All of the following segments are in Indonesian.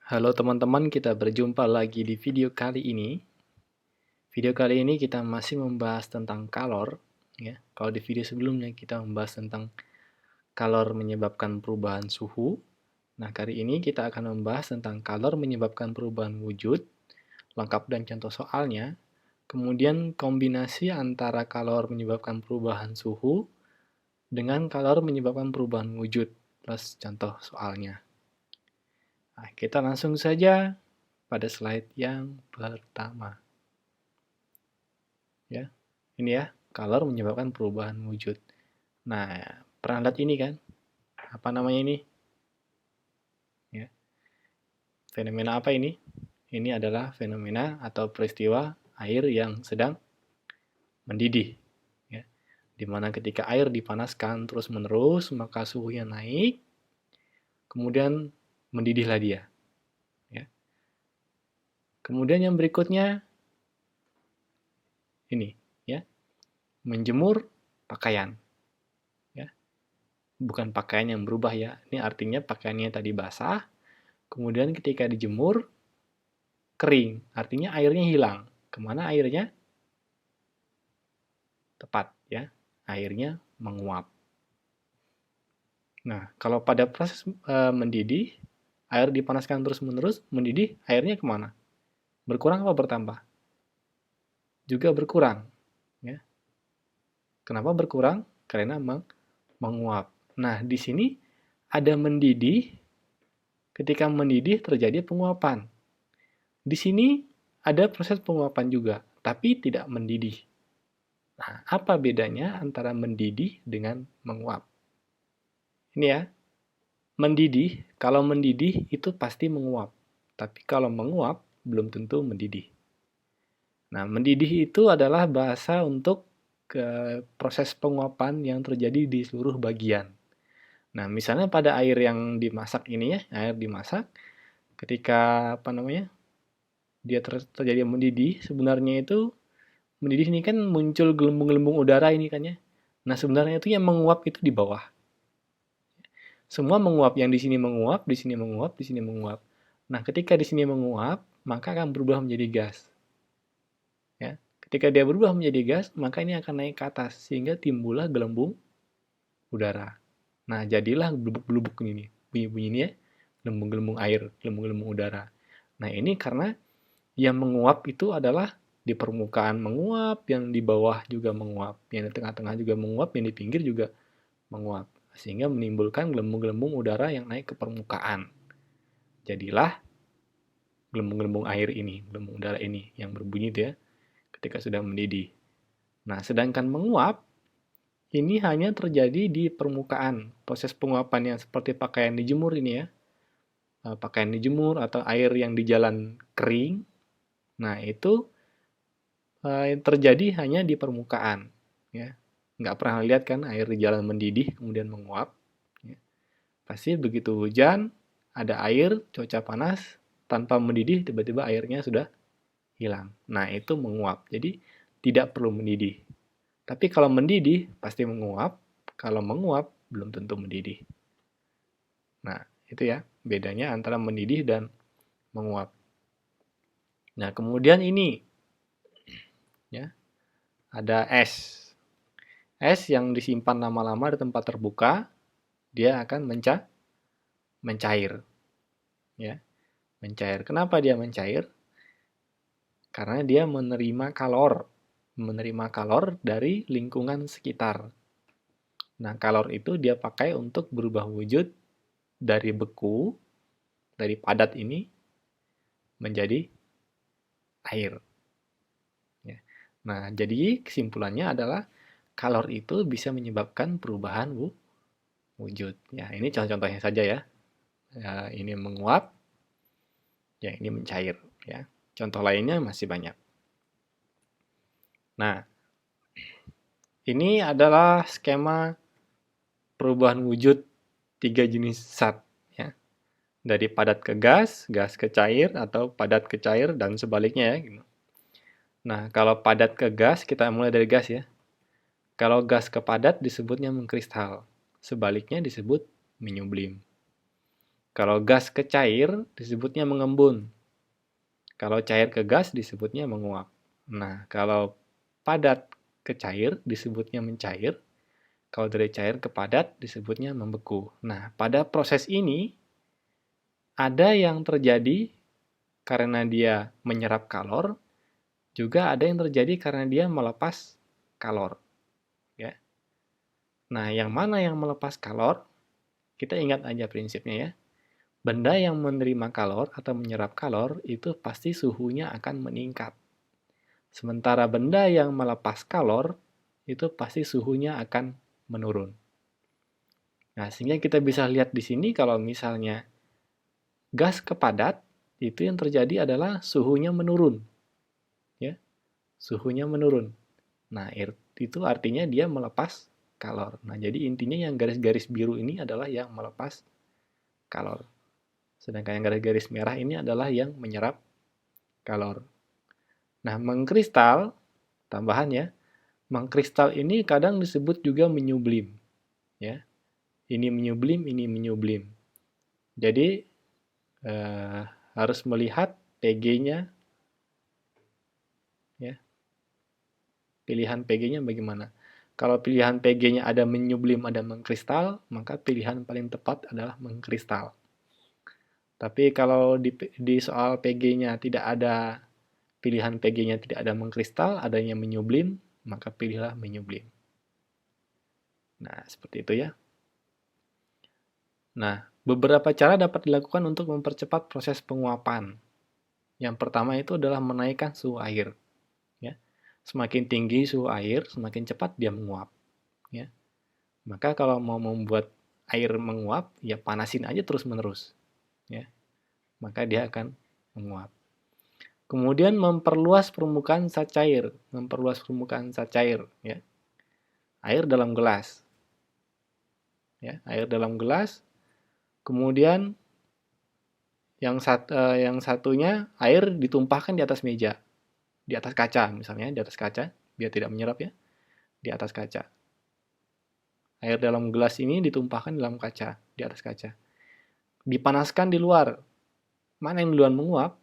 Halo teman-teman, kita berjumpa lagi di video kali ini. Video kali ini kita masih membahas tentang kalor, ya. Kalau di video sebelumnya kita membahas tentang kalor menyebabkan perubahan suhu. Nah, kali ini kita akan membahas tentang kalor menyebabkan perubahan wujud, lengkap dan contoh soalnya. Kemudian kombinasi antara kalor menyebabkan perubahan suhu dengan kalor menyebabkan perubahan wujud, plus contoh soalnya. Nah, kita langsung saja pada slide yang pertama. Ya, ini ya, kalor menyebabkan perubahan wujud. Nah, pernah lihat ini kan? Apa namanya ini? Ya, fenomena apa ini? Ini adalah fenomena atau peristiwa air yang sedang mendidih. Ya, di mana ketika air dipanaskan terus-menerus, maka suhunya naik, kemudian mendidihlah dia. Ya. Kemudian yang berikutnya ini, ya, menjemur pakaian. Ya, bukan pakaian yang berubah ya. Ini artinya pakaiannya tadi basah, kemudian ketika dijemur kering, artinya airnya hilang. Kemana airnya? Tepat ya, airnya menguap. Nah, kalau pada proses mendidih, air dipanaskan terus-menerus, mendidih, airnya kemana? Berkurang apa bertambah? Juga berkurang. Ya. Kenapa berkurang? Karena menguap. Nah, di sini ada mendidih, ketika mendidih terjadi penguapan. Di sini ada proses penguapan juga, tapi tidak mendidih. Nah, apa bedanya antara mendidih dengan menguap? Ini ya, mendidih, kalau mendidih itu pasti menguap. Tapi kalau menguap, belum tentu mendidih. Nah, mendidih itu adalah bahasa untuk proses penguapan yang terjadi di seluruh bagian. Nah, misalnya pada air yang dimasak ini ya, air dimasak, ketika dia terjadi mendidih, sebenarnya itu mendidih ini kan muncul gelembung-gelembung udara ini kan ya. Nah, sebenarnya itu yang menguap itu di bawah. Semua menguap, yang di sini menguap, di sini menguap, di sini menguap. Nah, ketika di sini menguap, maka akan berubah menjadi gas. Ya. Ketika dia berubah menjadi gas, maka ini akan naik ke atas, sehingga timbullah gelembung udara. Nah, jadilah gelubuk-gelubuk ini, bunyi-bunyi ini ya, gelembung-gelembung air, gelembung-gelembung udara. Nah, ini karena yang menguap itu adalah di permukaan menguap, yang di bawah juga menguap, yang di tengah-tengah juga menguap, yang di pinggir juga menguap. Sehingga menimbulkan gelembung-gelembung udara yang naik ke permukaan. Jadilah gelembung-gelembung air ini, gelembung udara ini yang berbunyi itu ya, ketika sudah mendidih. Nah, sedangkan menguap, ini hanya terjadi di permukaan. Proses penguapan yang seperti pakaian dijemur ini ya, pakaian dijemur atau air yang di jalan kering, nah itu terjadi hanya di permukaan. Ya. Nggak pernah lihat kan air di jalan mendidih kemudian menguap. Ya. Pasti begitu hujan, ada air, cuaca panas, tanpa mendidih tiba-tiba airnya sudah hilang. Nah, itu menguap. Jadi tidak perlu mendidih. Tapi kalau mendidih pasti menguap, kalau menguap belum tentu mendidih. Nah, itu ya bedanya antara mendidih dan menguap. Nah, kemudian ini ya, ada es. Es yang disimpan lama-lama di tempat terbuka, dia akan mencair. Ya, mencair. Kenapa dia mencair? Karena dia menerima kalor dari lingkungan sekitar. Nah, kalor itu dia pakai untuk berubah wujud dari beku, dari padat ini, menjadi air. Ya. Nah, jadi kesimpulannya adalah kalor itu bisa menyebabkan perubahan wujud. Ya, ini contoh-contohnya saja ya. Ya, ini menguap, yang ini mencair. Ya. Contoh lainnya masih banyak. Nah, ini adalah skema perubahan wujud 3 jenis zat. Ya. Dari padat ke gas ke cair, atau padat ke cair, dan sebaliknya ya. Nah, kalau padat ke gas, kita mulai dari gas ya. Kalau gas ke padat disebutnya mengkristal. Sebaliknya disebut menyublim. Kalau gas ke cair disebutnya mengembun. Kalau cair ke gas disebutnya menguap. Nah, kalau padat ke cair disebutnya mencair. Kalau dari cair ke padat disebutnya membeku. Nah, pada proses ini ada yang terjadi karena dia menyerap kalor, juga ada yang terjadi karena dia melepas kalor. Ya. Nah, yang mana yang melepas kalor? Kita ingat aja prinsipnya ya. Benda yang menerima kalor atau menyerap kalor itu pasti suhunya akan meningkat. Sementara benda yang melepas kalor itu pasti suhunya akan menurun. Nah, sehingga kita bisa lihat di sini kalau misalnya gas ke padat, itu yang terjadi adalah suhunya menurun. Ya, suhunya menurun. Nah, itu artinya dia melepas kalor. Nah, jadi intinya yang garis-garis biru ini adalah yang melepas kalor. Sedangkan yang garis-garis merah ini adalah yang menyerap kalor. Nah, mengkristal, tambahannya, mengkristal ini kadang disebut juga menyublim. Ya, ini menyublim, ini menyublim. Jadi, harus melihat PG-nya, ya, pilihan PG-nya bagaimana. Kalau pilihan PG-nya ada menyublim, ada mengkristal, maka pilihan paling tepat adalah mengkristal. Tapi kalau di soal PG-nya tidak ada, pilihan PG-nya tidak ada mengkristal, adanya menyublim, maka pilihlah menyublim. Nah, seperti itu ya. Nah, beberapa cara dapat dilakukan untuk mempercepat proses penguapan. Yang pertama itu adalah menaikkan suhu air. Ya. Semakin tinggi suhu air, semakin cepat dia menguap. Ya. Maka kalau mau membuat air menguap, ya panasin aja terus-menerus. Ya. Maka dia akan menguap. Kemudian memperluas permukaan zat cair. Memperluas permukaan zat cair. Ya. Air dalam gelas. Ya, air dalam gelas. Kemudian yang satunya air ditumpahkan di atas meja. Di atas kaca misalnya, di atas kaca. Biar tidak menyerap ya. Di atas kaca. Air dalam gelas ini ditumpahkan dalam kaca. Di atas kaca. Dipanaskan di luar. Mana yang duluan menguap?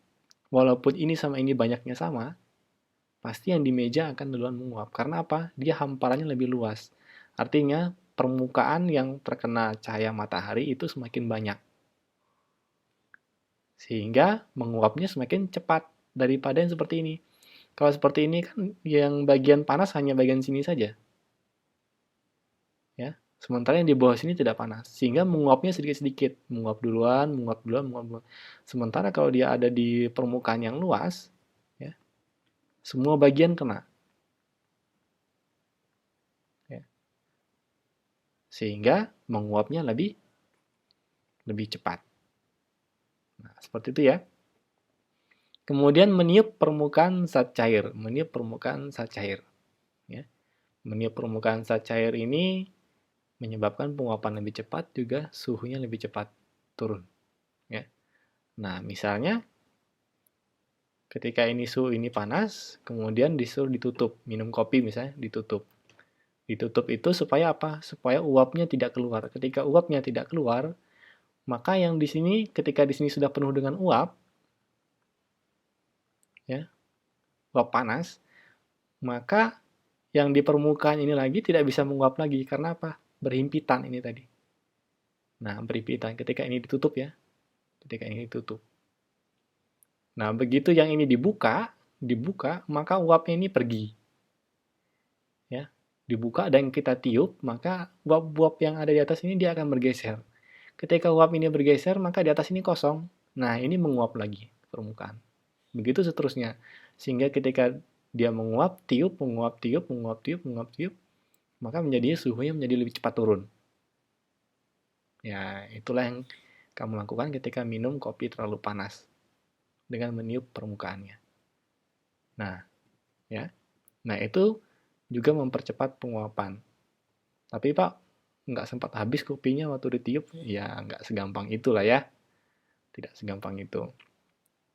Walaupun ini sama ini banyaknya sama, pasti yang di meja akan duluan menguap. Karena apa? Dia hamparannya lebih luas. Artinya, permukaan yang terkena cahaya matahari itu semakin banyak. Sehingga menguapnya semakin cepat daripada yang seperti ini. Kalau seperti ini kan yang bagian panas hanya bagian sini saja. Ya. Sementara yang di bawah sini tidak panas. Sehingga menguapnya sedikit-sedikit. Menguap duluan, menguap duluan, menguap duluan. Sementara kalau dia ada di permukaan yang luas, ya, semua bagian kena. Ya. Sehingga menguapnya lebih cepat. Nah, seperti itu ya. Kemudian meniup permukaan zat cair. Meniup permukaan zat cair. Ya. Meniup permukaan zat cair ini menyebabkan penguapan lebih cepat, juga suhunya lebih cepat turun. Ya. Nah, misalnya ketika ini suhu ini panas, kemudian disuruh ditutup. Minum kopi misalnya, ditutup. Ditutup itu supaya apa? Supaya uapnya tidak keluar. Ketika uapnya tidak keluar, maka yang di sini, ketika di sini sudah penuh dengan uap, ya, uap panas, maka yang di permukaan ini lagi tidak bisa menguap lagi. Karena apa? Berhimpitan ini tadi. Nah, berhimpitan ketika ini ditutup ya. Ketika ini ditutup. Nah, begitu yang ini dibuka, maka uapnya ini pergi. Ya, dibuka dan kita tiup, maka uap-uap yang ada di atas ini dia akan bergeser. Ketika uap ini bergeser, maka di atas ini kosong. Nah, ini menguap lagi permukaan. Begitu seterusnya. Sehingga ketika dia menguap, tiup, menguap, tiup, menguap, tiup, menguap, tiup, maka menjadi suhunya menjadi lebih cepat turun. Ya, itulah yang kamu lakukan ketika minum kopi terlalu panas dengan meniup permukaannya. Nah, ya. Nah, itu juga mempercepat penguapan. Tapi Pak, nggak sempat habis kopinya waktu ditiup, ya nggak segampang itulah ya. Tidak segampang itu.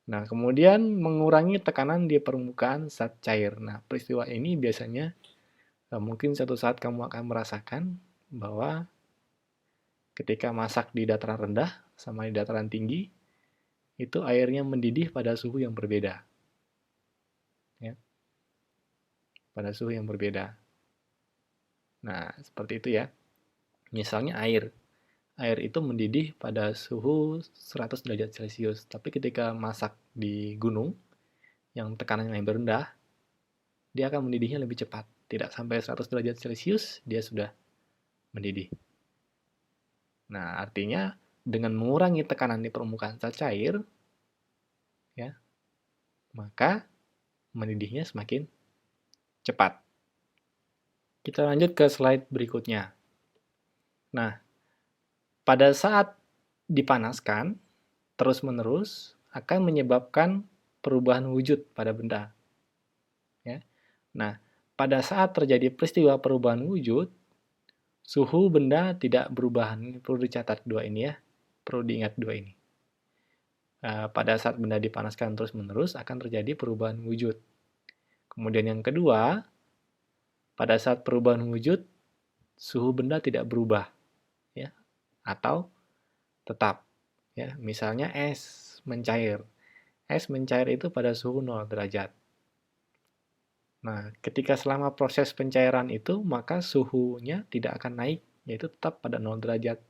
Nah, kemudian mengurangi tekanan di permukaan zat cair. Nah, peristiwa ini biasanya mungkin suatu saat kamu akan merasakan bahwa ketika masak di dataran rendah, sama di dataran tinggi, itu airnya mendidih pada suhu yang berbeda. Ya, pada suhu yang berbeda. Nah, seperti itu ya. Misalnya air. Air itu mendidih pada suhu 100 derajat Celcius. Tapi ketika masak di gunung, yang tekanannya lebih rendah, dia akan mendidihnya lebih cepat. Tidak sampai 100 derajat Celcius, dia sudah mendidih. Nah, artinya dengan mengurangi tekanan di permukaan zat cair, ya, maka mendidihnya semakin cepat. Kita lanjut ke slide berikutnya. Nah, pada saat dipanaskan, terus-menerus akan menyebabkan perubahan wujud pada benda. Ya. Nah, pada saat terjadi peristiwa perubahan wujud, suhu benda tidak berubah. Ini perlu dicatat dua ini ya, perlu diingat dua ini. Pada saat benda dipanaskan terus-menerus akan terjadi perubahan wujud. Kemudian yang kedua, pada saat perubahan wujud, suhu benda tidak berubah, ya, atau tetap. Ya, misalnya es mencair. Es mencair itu pada suhu 0 derajat. Nah, ketika selama proses pencairan itu, maka suhunya tidak akan naik, yaitu tetap pada 0 derajat.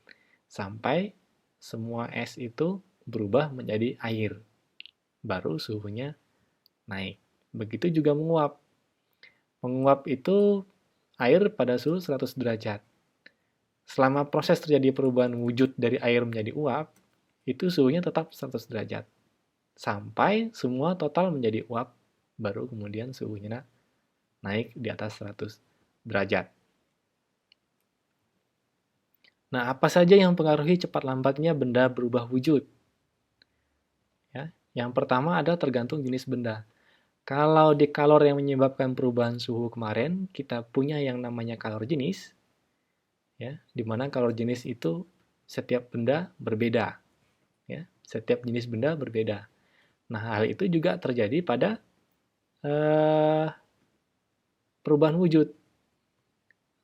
Sampai semua es itu berubah menjadi air. Baru suhunya naik. Begitu juga menguap. Menguap itu air pada suhu 100 derajat. Selama proses terjadi perubahan wujud dari air menjadi uap, itu suhunya tetap 100 derajat. Sampai semua total menjadi uap, baru kemudian suhunya naik di atas 100 derajat. Nah, apa saja yang mempengaruhi cepat lambatnya benda berubah wujud? Ya, yang pertama ada tergantung jenis benda. Kalau di kalor yang menyebabkan perubahan suhu kemarin, kita punya yang namanya kalor jenis, ya, di mana kalor jenis itu setiap benda berbeda, ya, setiap jenis benda berbeda. Nah, hal itu juga terjadi pada perubahan wujud.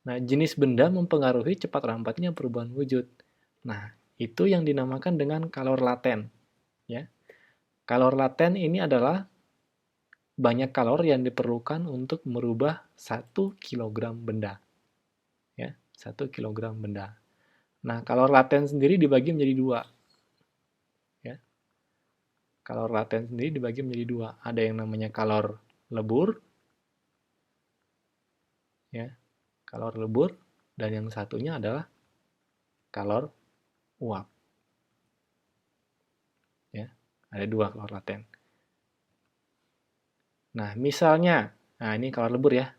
Nah, jenis benda mempengaruhi cepat lambatnya perubahan wujud. Nah, itu yang dinamakan dengan kalor laten. Ya. Kalor laten ini adalah banyak kalor yang diperlukan untuk merubah 1 kg benda. Ya, 1 kg benda. Nah, kalor laten sendiri dibagi menjadi dua. Ya. Kalor laten sendiri dibagi menjadi dua. Ada yang namanya kalor lebur, ya, kalor lebur, dan yang satunya adalah kalor uap. Ya, ada dua kalor laten. Nah, misalnya, nah ini kalor lebur ya.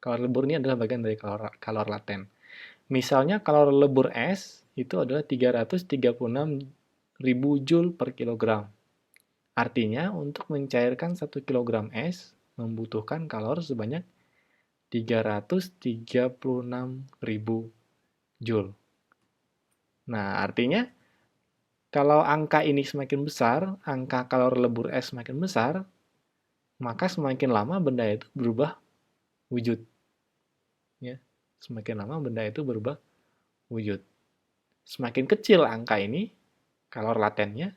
Kalor lebur ini adalah bagian dari kalor laten. Misalnya kalor lebur es itu adalah 336.000 Joule per kilogram. Artinya untuk mencairkan 1 kg es membutuhkan kalor sebanyak 336.000 Joule. Nah, artinya kalau angka ini semakin besar, angka kalor lebur es semakin besar, maka semakin lama benda itu berubah wujud. Ya, semakin lama benda itu berubah wujud. Semakin kecil angka ini, kalor latennya,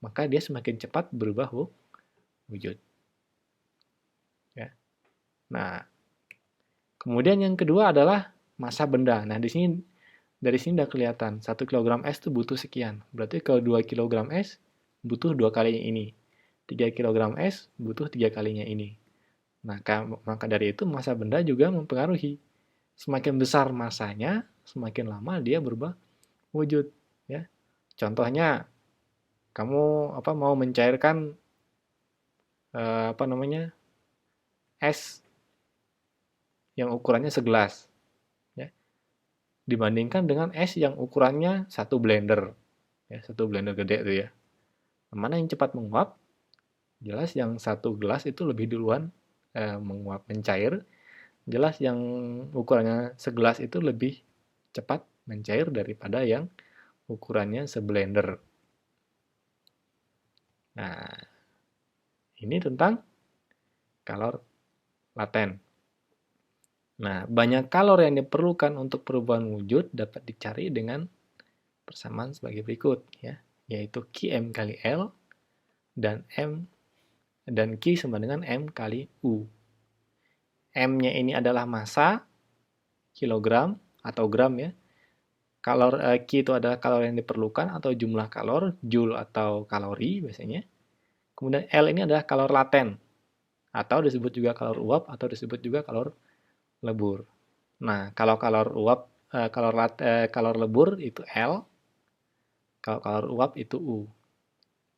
maka dia semakin cepat berubah wujud. Ya. Nah, kemudian yang kedua adalah massa benda. Nah, dari sini udah kelihatan 1 kg es itu butuh sekian. Berarti kalau 2 kg es butuh 2 kalinya ini. 3 kg es butuh 3 kalinya ini. Nah, maka dari itu massa benda juga mempengaruhi. Semakin besar massanya, semakin lama dia berubah wujud, ya. Contohnya kamu mau mencairkan es yang ukurannya segelas, ya, dibandingkan dengan es yang ukurannya satu blender, ya, satu blender gede tuh ya. Mana yang cepat menguap? Jelas yang satu gelas itu lebih duluan menguap mencair. Jelas yang ukurannya segelas itu lebih cepat mencair daripada yang ukurannya seblender. Nah, ini tentang kalor laten. Nah, banyak kalor yang diperlukan untuk perubahan wujud dapat dicari dengan persamaan sebagai berikut. Ya. yaitu Qm kali L, dan Q sama dengan M kali U. M-nya ini adalah massa, kilogram atau gram ya. Q itu adalah kalori yang diperlukan atau jumlah kalor, joule atau kalori biasanya. Kemudian L ini adalah kalor laten, atau disebut juga kalor uap, atau disebut juga kalor lebur. Nah, kalau kalor uap, kalor lebur itu L, kalau kalor uap itu U.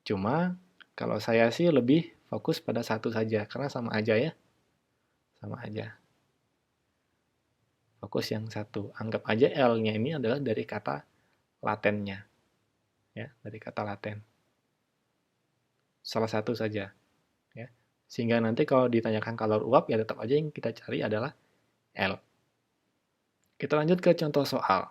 Cuma, kalau saya sih lebih fokus pada satu saja, karena sama aja ya. Sama aja. Fokus yang satu. Anggap aja L-nya ini adalah dari kata latennya. Ya, dari kata laten. Salah satu saja. Ya. Sehingga nanti kalau ditanyakan kalor uap, ya tetap aja yang kita cari adalah L. Kita lanjut ke contoh soal.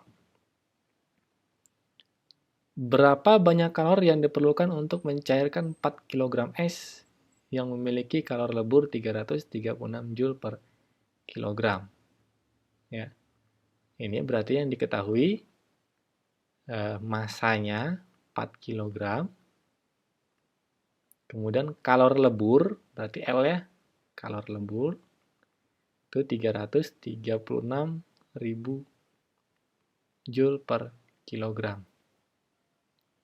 Berapa banyak kalor yang diperlukan untuk mencairkan 4 kg es yang memiliki kalor lebur 336 Joule per kilogram? Ya. Ini berarti yang diketahui masanya 4 kg. Kemudian kalor lebur, berarti L ya. Kalor lebur itu 336.000 Joule per kilogram.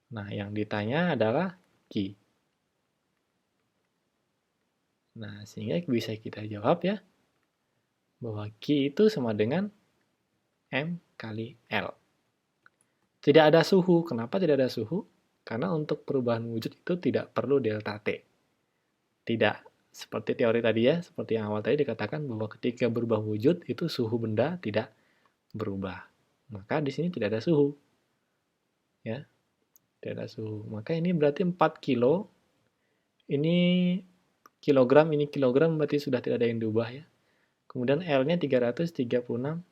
Nah, yang ditanya adalah Q. Nah, sehingga bisa kita jawab ya, bahwa Q itu sama dengan M kali L. Tidak ada suhu. Kenapa tidak ada suhu? Karena untuk perubahan wujud itu tidak perlu delta T. Tidak seperti teori tadi ya, seperti yang awal tadi dikatakan bahwa ketika berubah wujud itu suhu benda tidak berubah. Maka di sini tidak ada suhu. Ya, tidak ada suhu. Maka ini berarti 4 kilo. Ini kilogram berarti sudah tidak ada yang diubah ya. Kemudian L-nya 336.000.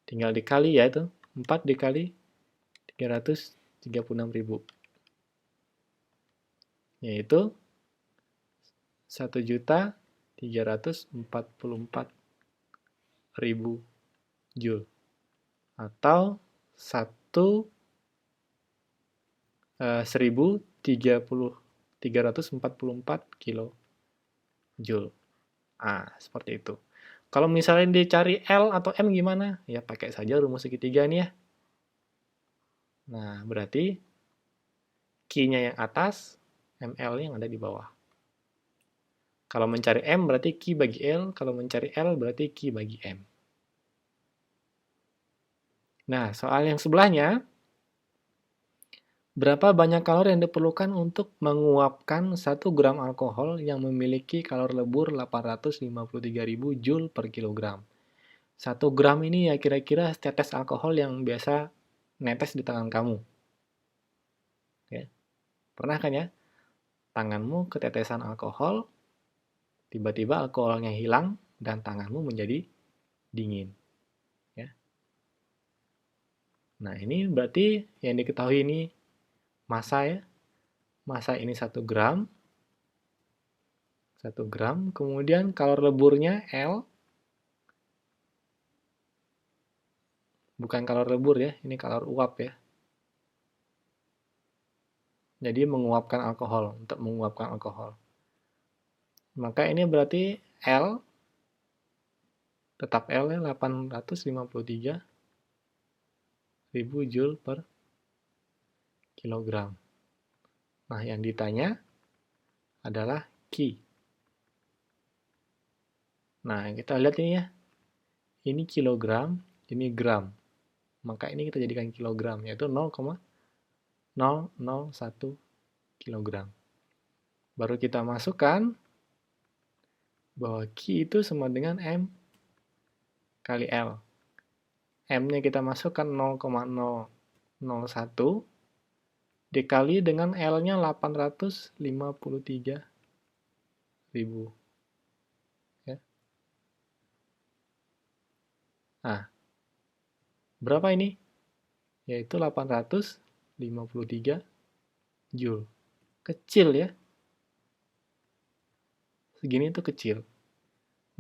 Tinggal dikali ya itu. 4 dikali 336.000. Yaitu 1.344.000 Joule. Atau 1.344 kilo Joule. Seperti itu. Kalau misalnya dicari L atau M gimana? Ya pakai saja rumus segitiga nih ya. Nah, berarti Q-nya yang atas, ML yang ada di bawah. Kalau mencari M berarti Q bagi L, kalau mencari L berarti Q bagi M. Nah, soal yang sebelahnya, berapa banyak kalori yang diperlukan untuk menguapkan 1 gram alkohol yang memiliki kalor lebur 853.000 Joule per kilogram? 1 gram ini ya kira-kira tetes alkohol yang biasa netes di tangan kamu. Ya. Pernah kan ya? Tanganmu ketetesan alkohol, tiba-tiba alkoholnya hilang dan tanganmu menjadi dingin. Ya. Nah, ini berarti yang diketahui ini massa ya. Massa ini 1 gram. 1 gram. Kemudian kalor leburnya L. Bukan kalor lebur ya, ini kalor uap ya. Jadi menguapkan alkohol, untuk menguapkan alkohol. Maka ini berarti L, tetap L ya, 853.000 Joule per kilogram. Nah, yang ditanya adalah Q. Nah, kita lihat ini ya. Ini kilogram, ini gram. Maka ini kita jadikan kilogram, yaitu 0,001 kilogram. Baru kita masukkan bahwa Q itu sama dengan M kali L. M-nya kita masukkan 0,001 dikali dengan L-nya 853.000. Ya. Nah, berapa ini? Yaitu 853 Joule. Kecil ya. Segini itu kecil.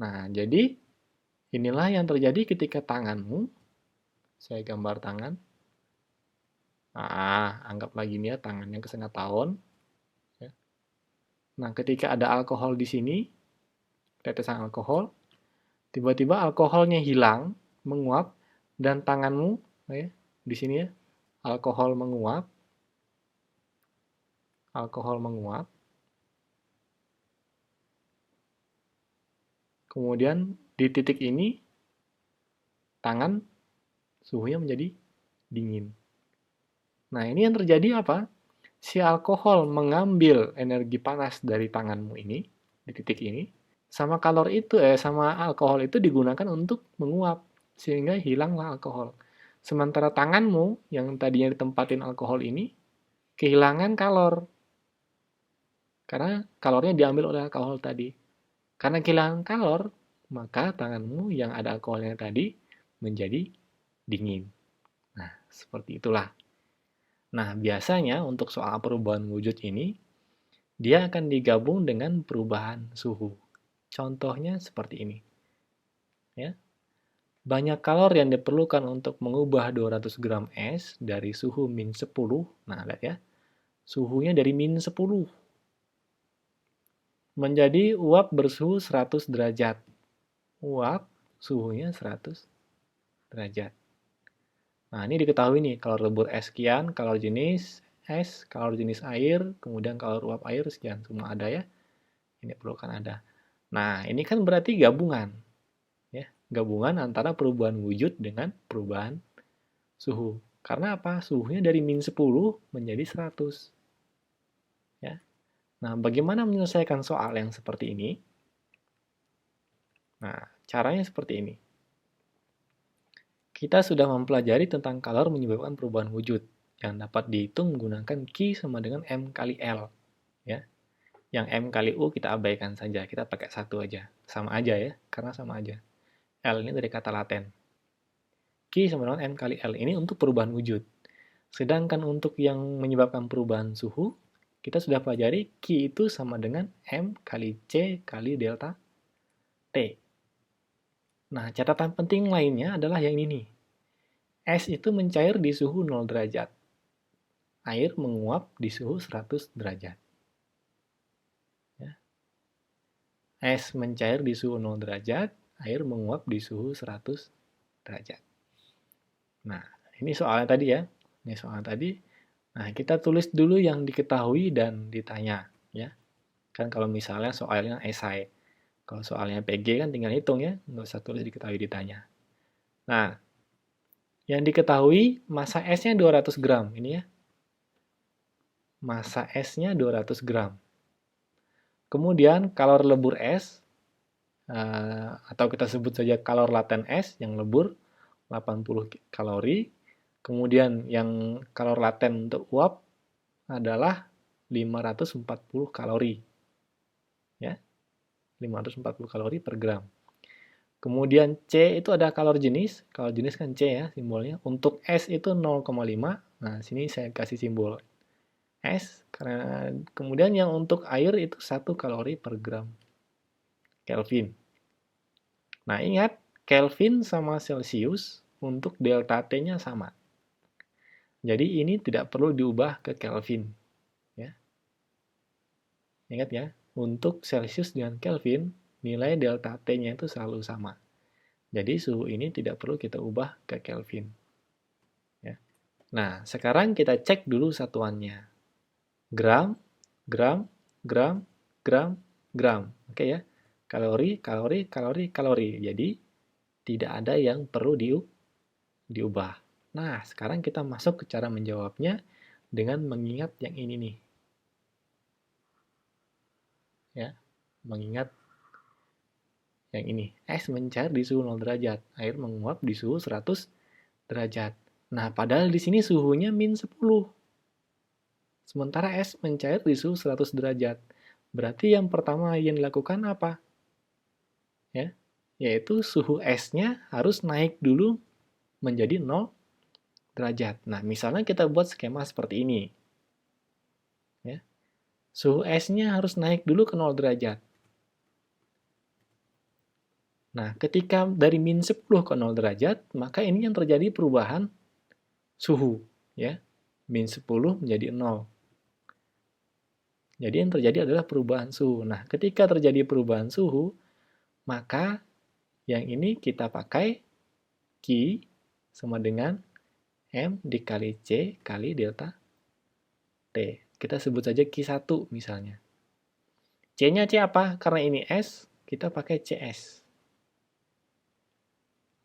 Nah, jadi inilah yang terjadi ketika tanganmu, saya gambar tangan, Nah, anggaplah gini ya, tangannya kesengat tahun. Ya. Nah, ketika ada alkohol di sini, tetesan alkohol, tiba-tiba alkoholnya hilang, menguap, dan tanganmu, ya, di sini ya, alkohol menguap, kemudian di titik ini, tangan suhunya menjadi dingin. Nah, ini yang terjadi apa? Si alkohol mengambil energi panas dari tanganmu ini, di titik ini, sama alkohol itu digunakan untuk menguap, sehingga hilanglah alkohol. Sementara tanganmu yang tadinya ditempatin alkohol ini, kehilangan kalor, karena kalornya diambil oleh alkohol tadi. Karena kehilangan kalor, maka tanganmu yang ada alkoholnya tadi menjadi dingin. Nah, seperti itulah. Nah, biasanya untuk soal perubahan wujud ini, dia akan digabung dengan perubahan suhu. Contohnya seperti ini. Ya. Banyak kalor yang diperlukan untuk mengubah 200 gram es dari suhu min 10. Nah, lihat ya. Suhunya dari min 10 menjadi uap bersuhu 100 derajat. Uap suhunya 100 derajat. Nah, ini diketahui nih, kalor lebur es sekian, kalor jenis es, kalor jenis air, kemudian kalor uap air sekian. Semua ada ya. Ini perlukan ada. Nah, ini kan berarti gabungan. Ya, gabungan antara perubahan wujud dengan perubahan suhu. Karena apa? Suhunya dari min 10 menjadi 100. Ya. Nah, bagaimana menyelesaikan soal yang seperti ini? Nah, caranya seperti ini. Kita sudah mempelajari tentang kalor menyebabkan perubahan wujud yang dapat dihitung menggunakan Q sama dengan M kali L. Ya. Yang M kali U kita abaikan saja, kita pakai 1 aja. Sama aja ya, karena sama aja. L ini dari kata Latin. Q sama dengan M kali L ini untuk perubahan wujud. Sedangkan untuk yang menyebabkan perubahan suhu, kita sudah pelajari Q itu sama dengan M kali C kali delta T. Nah, catatan penting lainnya adalah yang ini nih. Es itu mencair di suhu 0 derajat. Air menguap di suhu 100 derajat. Ya. Es mencair di suhu 0 derajat, air menguap di suhu 100 derajat. Nah, ini soalnya tadi ya. Ini soalnya tadi. Nah, kita tulis dulu yang diketahui dan ditanya. Ya. Kan kalau misalnya soalnya esai. Kalau soalnya PG kan tinggal hitung ya. Nggak usah tulis diketahui ditanya. Nah, yang diketahui masa esnya 200 gram. Ini ya. Masa esnya 200 gram. Kemudian kalor lebur es, atau kita sebut saja kalor laten es yang lebur, 80 kalori. Kemudian yang kalor laten untuk uap adalah 540 kalori. Ya, 540 kalori per gram. Kemudian C itu ada kalor jenis kan C ya simbolnya. Untuk S itu 0,5. Nah, sini saya kasih simbol S. Karena kemudian yang untuk air itu 1 kalori per gram Kelvin. Nah, ingat, Kelvin sama Celsius untuk delta T-nya sama. Jadi ini tidak perlu diubah ke Kelvin. Ya. Ingat ya, untuk Celsius dengan Kelvin, nilai delta T-nya itu selalu sama. Jadi suhu ini tidak perlu kita ubah ke Kelvin. Ya. Nah, sekarang kita cek dulu satuannya. Gram, gram, gram, gram, gram. Oke ya. Kalori, kalori, kalori, kalori. Jadi tidak ada yang perlu diubah. Nah, sekarang kita masuk ke cara menjawabnya dengan mengingat yang ini nih. Ya, mengingat yang ini. Es mencair di suhu 0 derajat, air menguap di suhu 100 derajat. Nah, padahal di sini suhunya min 10. Sementara es mencair di suhu 100 derajat. Berarti yang pertama yang dilakukan apa? Ya, yaitu suhu esnya harus naik dulu menjadi 0 derajat. Nah, misalnya kita buat skema seperti ini. Ya. Suhu esnya harus naik dulu ke 0 derajat. Nah, ketika dari min 10 ke 0 derajat, maka ini yang terjadi perubahan suhu. Ya. min 10 menjadi 0. Jadi yang terjadi adalah perubahan suhu. Nah, ketika terjadi perubahan suhu, maka yang ini kita pakai Q sama dengan M dikali C kali delta T. Kita sebut saja Q1 misalnya. C-nya C apa? Karena ini S, kita pakai CS.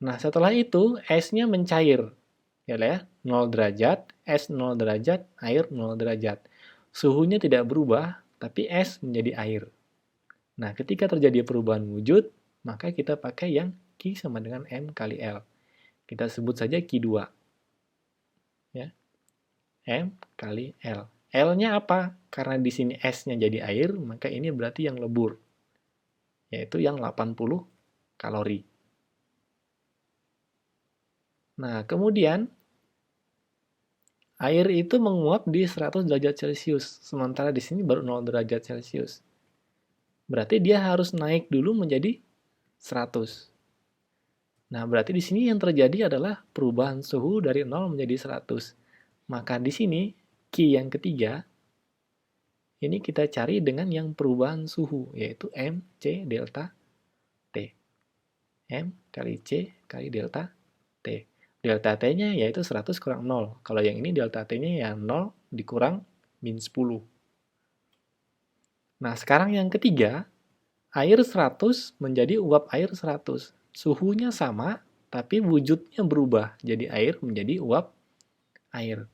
Nah, setelah itu S-nya mencair. Ya, 0 derajat, S 0 derajat, air 0 derajat. Suhunya tidak berubah, tapi S menjadi air. Nah, ketika terjadi perubahan wujud, maka kita pakai yang Q sama dengan M kali L. Kita sebut saja Q2. Ya. M kali L. L-nya apa? Karena di sini S-nya jadi air, maka ini berarti yang lebur. Yaitu yang 80 kalori. Nah, kemudian air itu menguap di 100 derajat Celcius, sementara di sini baru 0 derajat Celcius. Berarti dia harus naik dulu menjadi 100. Nah, berarti di sini yang terjadi adalah perubahan suhu dari 0 menjadi 100. Maka di sini, Q yang ketiga, ini kita cari dengan yang perubahan suhu, yaitu M, C, delta, T. M kali C kali delta T. Delta T-nya yaitu 100 kurang 0. Kalau yang ini delta T-nya ya 0 dikurang min 10. Nah, sekarang yang ketiga, air 100 menjadi uap air 100. Suhunya sama, tapi wujudnya berubah. Jadi air menjadi uap air.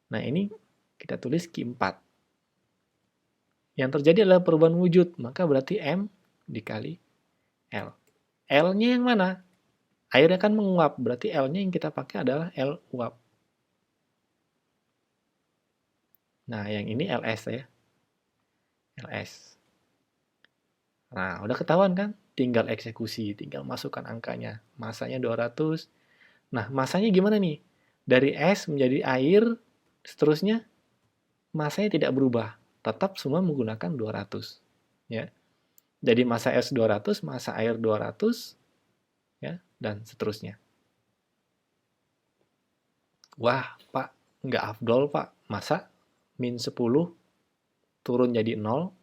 Nah, ini kita tulis Q4. Yang terjadi adalah perubahan wujud, maka berarti M dikali L. L-nya yang mana? Airnya kan menguap, berarti L-nya yang kita pakai adalah L uap. Nah, yang ini LS ya. LS. Nah, udah ketahuan kan? Tinggal eksekusi, tinggal masukkan angkanya. Masanya 200. Nah, masanya gimana nih? Dari S menjadi air, seterusnya masanya tidak berubah. Tetap semua menggunakan 200. Ya. Jadi massa S 200, massa air 200, ya, dan seterusnya. Wah, Pak, nggak afdol, Pak. Masa min 10 turun jadi 0?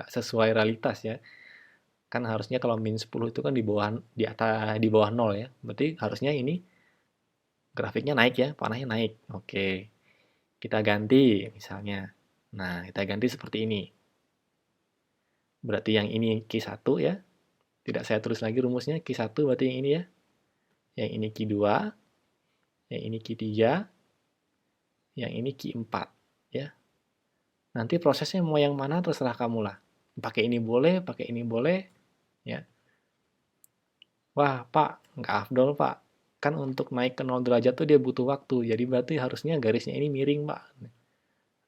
Nggak sesuai realitas ya. Kan harusnya kalau min 10 itu kan di atas di bawah 0 ya. Berarti harusnya ini grafiknya naik ya, panahnya naik. Oke. Kita ganti misalnya. Nah, kita ganti seperti ini. Berarti yang ini Q1 ya. Tidak saya tulis lagi rumusnya. Q1 berarti yang ini ya. Yang ini Q2, yang ini Q3, yang ini Q4 ya. Nanti prosesnya mau yang mana terserah kamu lah. Pakai ini boleh ya. Wah, Pak, nggak afdol, Pak. Kan untuk naik ke 0 derajat tuh dia butuh waktu. Jadi berarti harusnya garisnya ini miring, Pak.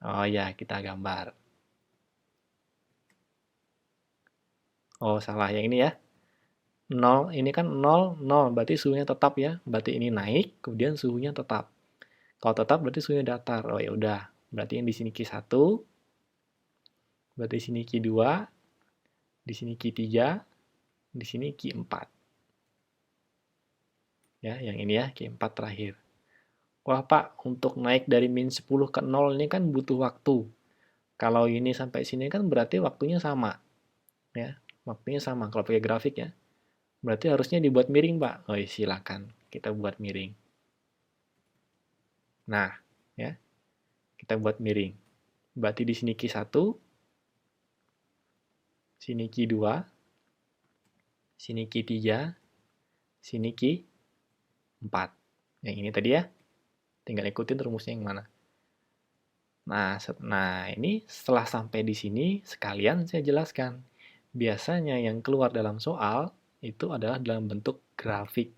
Oh ya, kita gambar. Oh, salah yang ini ya. 0, ini kan 0, 0. Berarti suhunya tetap ya. Berarti ini naik, kemudian suhunya tetap. Kalau tetap berarti suhunya datar. Oh ya udah. Berarti yang di sini Q1, berarti di sini Q2, di sini Q3, di sini Q4. Ya, yang ini ya, Q4 terakhir. Wah, Pak, untuk naik dari min 10 ke 0 ini kan butuh waktu. Kalau ini sampai sini kan berarti waktunya sama. Ya, waktunya sama kalau pakai grafik ya. Berarti harusnya dibuat miring, Pak. Oh, silakan. Kita buat miring. Nah, ya. Kita buat miring. Berarti di sini Q1, sini Q2, sini Q3, sini Q4. Yang ini tadi ya. Tinggal ikutin rumusnya yang mana. Nah, ini setelah sampai di sini, sekalian saya jelaskan. Biasanya yang keluar dalam soal itu adalah dalam bentuk grafik.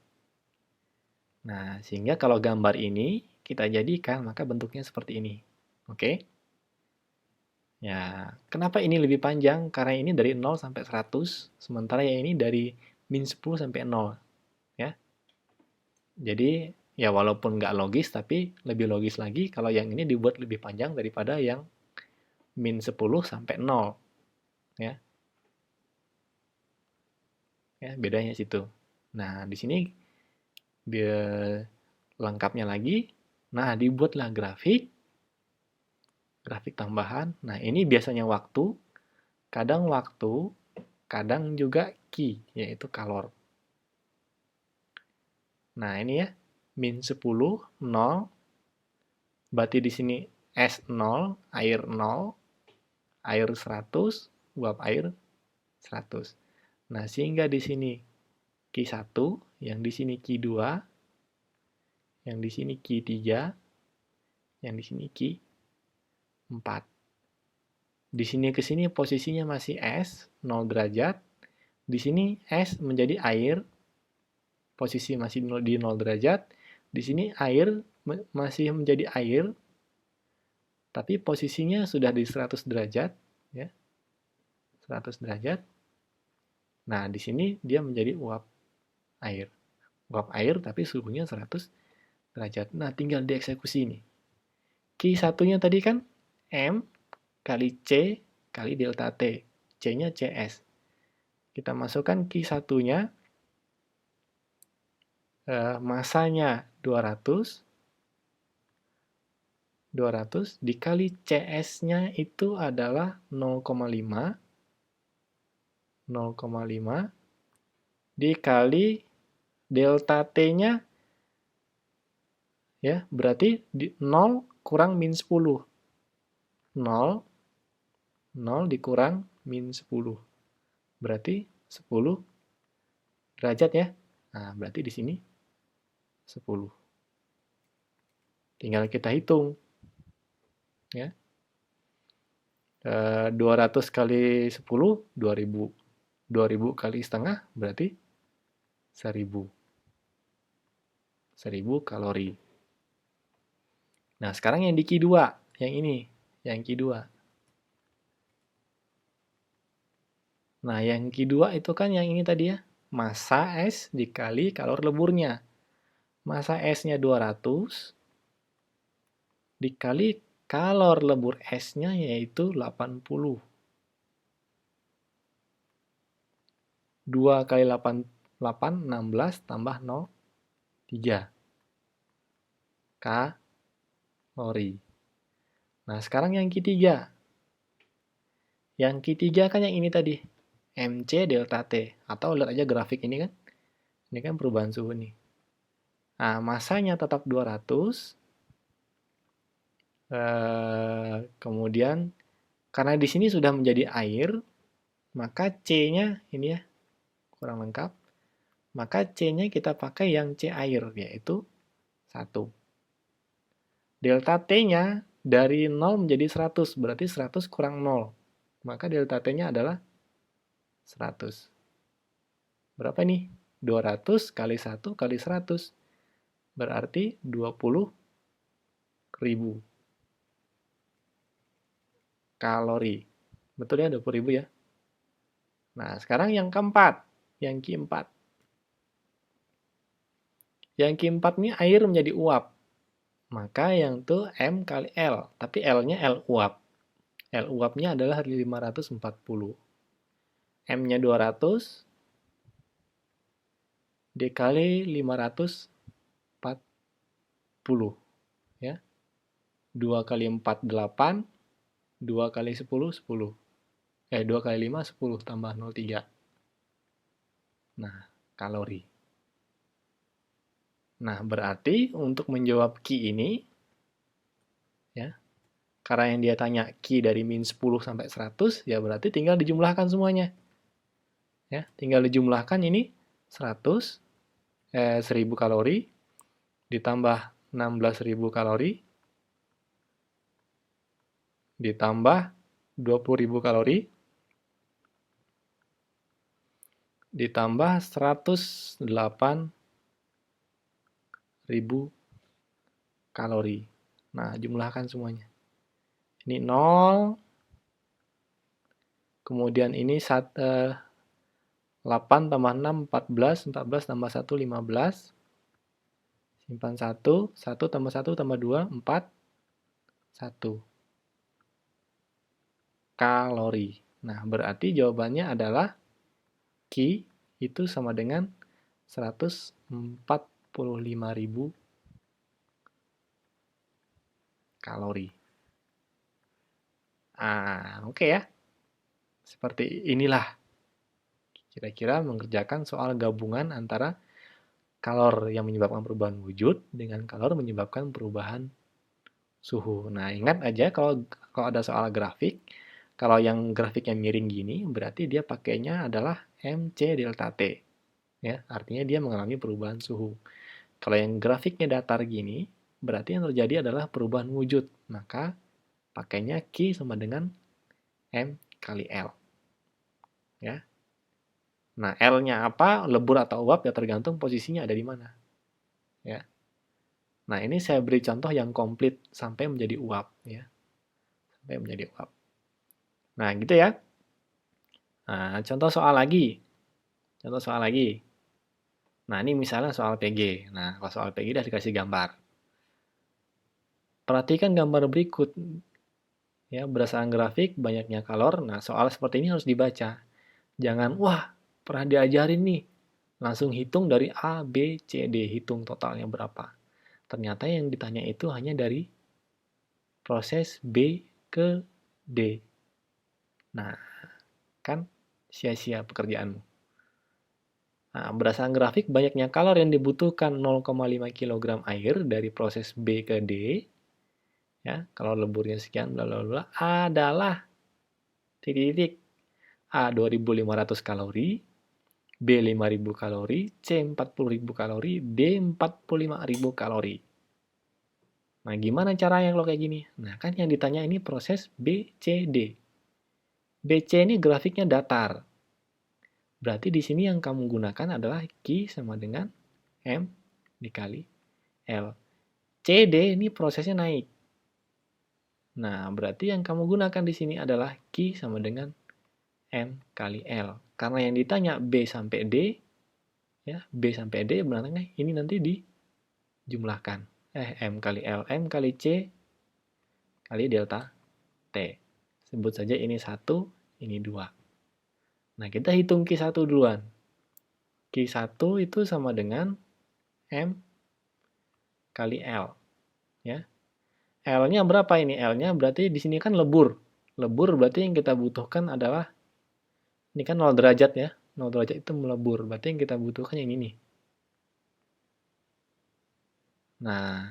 Nah, sehingga kalau gambar ini kita jadikan, maka bentuknya seperti ini. Oke? Ya, kenapa ini lebih panjang? Karena ini dari 0 sampai 100, sementara yang ini dari min 10 sampai 0. Ya. Jadi, ya walaupun nggak logis, tapi lebih logis lagi kalau yang ini dibuat lebih panjang daripada yang min 10 sampai 0. Ya. Ya, bedanya situ. Nah, di sini biar lengkapnya lagi, nah dibuatlah grafik grafik tambahan. Nah, ini biasanya waktu, kadang juga Ki, yaitu kalor. Nah, ini ya, min 10, 0, berarti di sini S 0, air 0, air 100, uap air 100. Nah, sehingga di sini Q1, yang di sini Q2, yang di sini Q3, yang di sini Q4. Di sini ke sini posisinya masih S, 0 derajat. Di sini S menjadi air, posisi masih di 0 derajat. Di sini air masih menjadi air, tapi posisinya sudah di 100 derajat, ya. 100 derajat. Nah, di sini dia menjadi uap air. Uap air tapi suhunya 100 derajat. Nah, tinggal dieksekusi ini. Q1-nya tadi kan M kali C kali delta T. C-nya CS. Kita masukkan Q1-nya, masanya 200 dikali CS-nya itu adalah 0,5 dikali delta T-nya, ya, berarti 0 kurang min 10. 0 dikurang min 10. Berarti 10 derajat ya. Nah, berarti di sini 10. Tinggal kita hitung. Ya. 200 kali 10, 2000. 2000 kali setengah berarti 1000. 1000 kalori. Nah, sekarang yang di Q2, yang ini, yang Q2. Nah, yang Q2 itu kan yang ini tadi ya, massa S dikali kalori leburnya. Massa S-nya 200 dikali kalor lebur S-nya yaitu 80. 2 kali 8, 16 tambah 0, 3 kalori. Nah, sekarang yang Q3. Yang Q3 kan yang ini tadi, MC delta T. Atau lihat aja grafik ini kan. Ini kan perubahan suhu nih. Nah, masanya tetap 200. Kemudian, karena di sini sudah menjadi air, maka C-nya ini ya, kurang lengkap. Maka C-nya kita pakai yang C air, yaitu 1. Delta T-nya dari 0 menjadi 100, berarti 100 kurang 0. Maka delta T-nya adalah 100. Berapa nih? 200 kali 1 kali 100. Berarti 20.000 kalori. Betul ya, 20.000 ya? Nah, sekarang yang keempat. Yang Q4. Yang Q4 ini air menjadi uap. Maka yang itu M kali L. Tapi L-nya L uap. L uapnya adalah 540. M-nya 200 dikali 540. Ya. 2 kali 4, 8. 2 kali 10, 10. 2 kali 5, 10 tambah 0,3. Nah, kalori. Nah, berarti untuk menjawab Q ini, ya, karena yang dia tanya Q dari min 10 sampai 100, ya berarti tinggal dijumlahkan semuanya. Ya, tinggal dijumlahkan ini 100, 1000 kalori, ditambah 16.000 kalori, ditambah 20.000 kalori, ditambah 108.000 kalori. Nah, jumlahkan semuanya. Ini 0, kemudian ini 8 tambah 6, 14, 14 tambah 1, 15, simpan 1, 1 tambah 1 tambah 2, 4, 1 kalori. Nah, berarti jawabannya adalah Q itu sama dengan 145.000 kalori. Oke ya. Seperti inilah kira-kira mengerjakan soal gabungan antara kalor yang menyebabkan perubahan wujud dengan kalor menyebabkan perubahan suhu. Nah, ingat aja kalau ada soal grafik, kalau yang grafiknya miring gini, berarti dia pakainya adalah MC delta T. Ya, artinya dia mengalami perubahan suhu. Kalau yang grafiknya datar gini, berarti yang terjadi adalah perubahan wujud. Maka pakainya Q sama dengan M kali L. Ya. Nah, L-nya apa? Lebur atau uap ya tergantung posisinya ada di mana. Ya. Nah, ini saya beri contoh yang komplit sampai menjadi uap. Ya. Sampai menjadi uap. Nah, gitu ya. Nah, contoh soal lagi. Contoh soal lagi. Nah, ini misalnya soal PG. Nah, kalau soal PG udah dikasih gambar. Perhatikan gambar berikut. Ya, berdasarkan grafik, banyaknya kalor. Nah, soal seperti ini harus dibaca. Jangan, wah, pernah diajarin nih. Langsung hitung dari A, B, C, D. Hitung totalnya berapa. Ternyata yang ditanya itu hanya dari proses B ke D. Nah, kan sia-sia pekerjaanmu. Nah, berdasarkan grafik, banyaknya kalor yang dibutuhkan 0,5 kg air dari proses B ke D, ya, kalau leburnya sekian, bla bla bla, adalah titik-titik A 2.500 kalori, B 5.000 kalori, C 40.000 kalori, D 45.000 kalori. Nah, gimana caranya kalau kayak gini? Nah, kan yang ditanya ini proses B, C, D. BC ini grafiknya datar. Berarti di sini yang kamu gunakan adalah Q sama dengan M dikali L. CD ini prosesnya naik. Nah, berarti yang kamu gunakan di sini adalah Q sama dengan M kali L. Karena yang ditanya B sampai D, ya, B sampai D berarti ini nanti dijumlahkan. M kali L, M kali C kali delta T. Sebut saja ini 1, ini 2. Nah, kita hitung Q1 duluan. Q1 itu sama dengan M kali L. Ya. L-nya berapa ini? L-nya berarti di sini kan lebur. Lebur berarti yang kita butuhkan adalah, ini kan 0 derajat ya. 0 derajat itu melebur. Berarti yang kita butuhkan yang ini. Nah,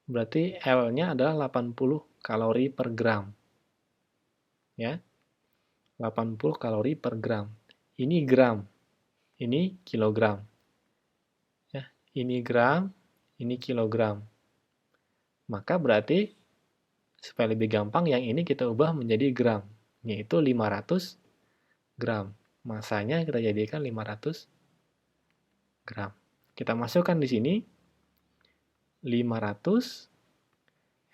berarti L-nya adalah 80 kalori per gram. Ya. 80 kalori per gram. Ini gram. Ini kilogram. Ya, ini gram, ini kilogram. Maka berarti supaya lebih gampang yang ini kita ubah menjadi gram, yaitu 500 gram. Masanya kita jadikan 500 gram. Kita masukkan di sini 500,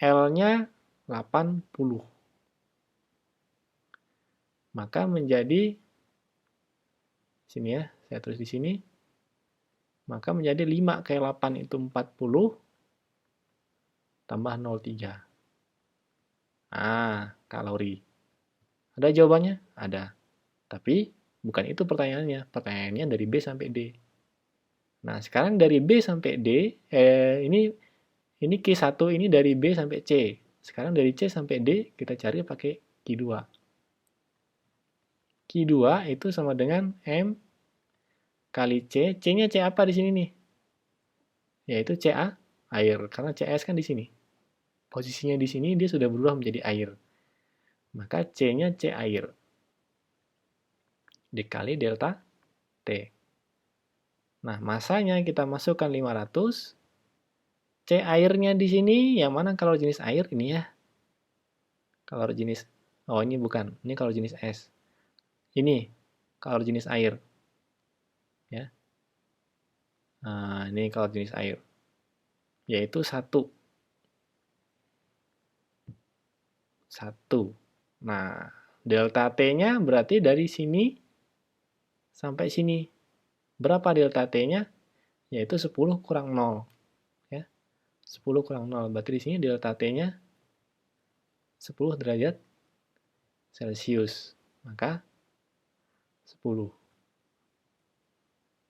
L-nya 80. Maka menjadi sini ya, saya tulis di sini. Maka menjadi 5 kali 8 itu 40 tambah 0,3. Kalori. Ada jawabannya? Ada. Tapi bukan itu pertanyaannya. Pertanyaannya dari B sampai D. Nah, sekarang dari B sampai D, ini Q1 ini dari B sampai C. Sekarang dari C sampai D, kita cari pakai Q2. Q2 itu sama dengan M kali C. C-nya C apa di sini nih? Yaitu Ca, air. Karena Cs kan di sini. Posisinya di sini dia sudah berubah menjadi air. Maka C-nya C air. Dikali delta T. Nah, masanya kita masukkan 500. C airnya di sini, yang mana kalor jenis air? Ini ya. Kalor jenis, oh ini bukan. Ini kalor jenis es. Ini kalor jenis air. Ya. Nah, ini kalor jenis air. Yaitu 1. 1. Nah, delta T-nya berarti dari sini sampai sini. Berapa delta T-nya? Yaitu 10 kurang 0. Ya. 10 kurang 0. Berarti di sini delta T-nya 10 derajat Celcius. Maka 10.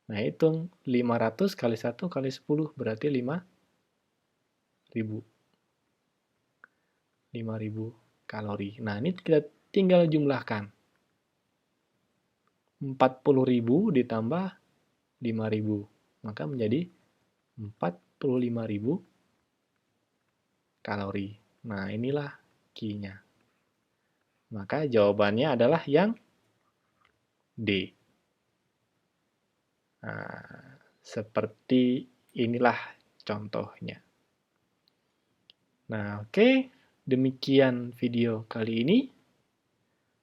Nah, hitung 500 kali 1 kali 10 berarti 5.000. 5.000 kalori. Nah, ini kita tinggal jumlahkan. 40.000 ditambah 5.000, maka menjadi 45.000 kalori. Nah, inilah Q-nya. Maka jawabannya adalah yang D. Nah, seperti inilah contohnya. Nah, oke. Demikian video kali ini.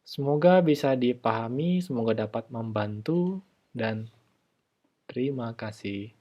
Semoga bisa dipahami, semoga dapat membantu, dan terima kasih.